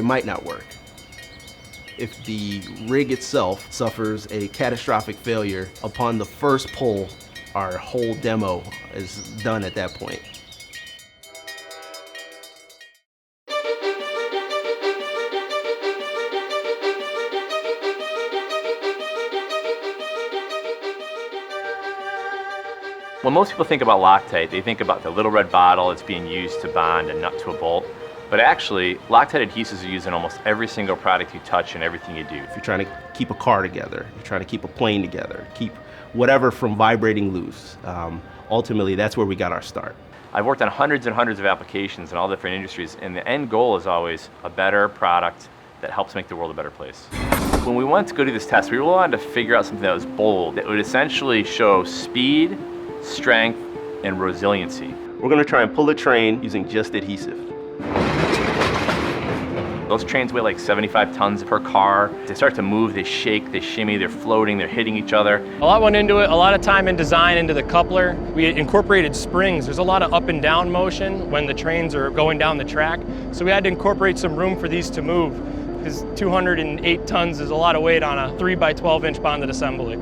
it might not work. If the rig itself suffers a catastrophic failure upon the first pull, our whole demo is done at that point. When most people think about Loctite, they think about the little red bottle that's being used to bond a nut to a bolt. But actually, Loctite adhesives are used in almost every single product you touch and everything you do. If you're trying to keep a car together, you're trying to keep a plane together, keep whatever from vibrating loose, ultimately that's where we got our start. I've worked on hundreds and hundreds of applications in all different industries, and the end goal is always a better product that helps make the world a better place. When we wanted to go do this test, we really wanted to figure out something that was bold, that would essentially show speed, strength, and resiliency. We're gonna try and pull a train using just adhesive. Those trains weigh like 75 tons per car. They start to move, they shake, they shimmy, they're floating, they're hitting each other. A lot went into it, a lot of time in design into the coupler. We incorporated springs. There's a lot of up and down motion when the trains are going down the track. So we had to incorporate some room for these to move, because 208 tons is a lot of weight on a 3 by 12 inch bonded assembly.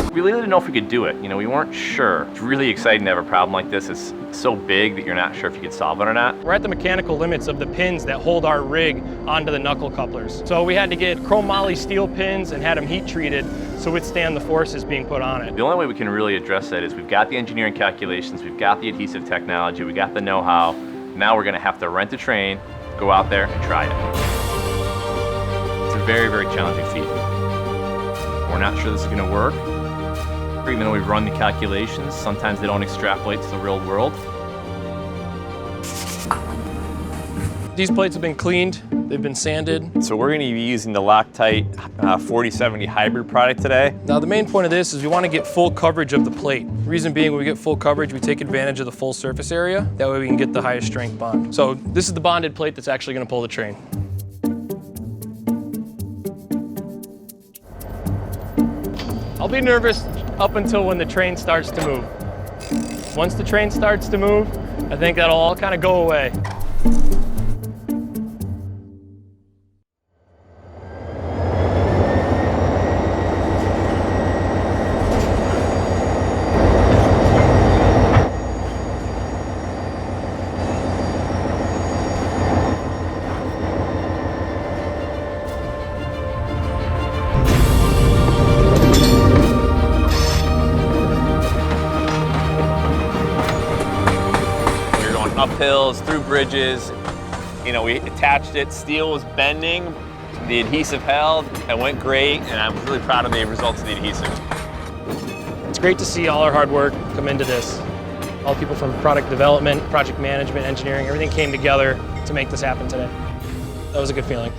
We really didn't know if we could do it. We weren't sure. It's really exciting to have a problem like this. It's so big that you're not sure if you could solve it or not. We're at the mechanical limits of the pins that hold our rig onto the knuckle couplers. So we had to get chrome moly steel pins and had them heat treated to withstand the forces being put on it. The only way we can really address that is we've got the engineering calculations, we've got the adhesive technology, we got the know-how. Now we're gonna have to rent a train, go out there and try it. It's a very, very challenging feat. We're not sure this is gonna work. Even though we've run the calculations, sometimes they don't extrapolate to the real world. These plates have been cleaned, they've been sanded. So we're going to be using the Loctite 4070 hybrid product today. Now the main point of this is we want to get full coverage of the plate. Reason being, when we get full coverage, we take advantage of the full surface area. That way we can get the highest strength bond. So this is the bonded plate that's actually going to pull the train. I'll be nervous up until when the train starts to move. Once the train starts to move, I think that'll all kind of go away. Up hills, through bridges. We attached it, steel was bending, the adhesive held, it went great, and I'm really proud of the results of the adhesive. It's great to see all our hard work come into this. All people from product development, project management, engineering, everything came together to make this happen today. That was a good feeling.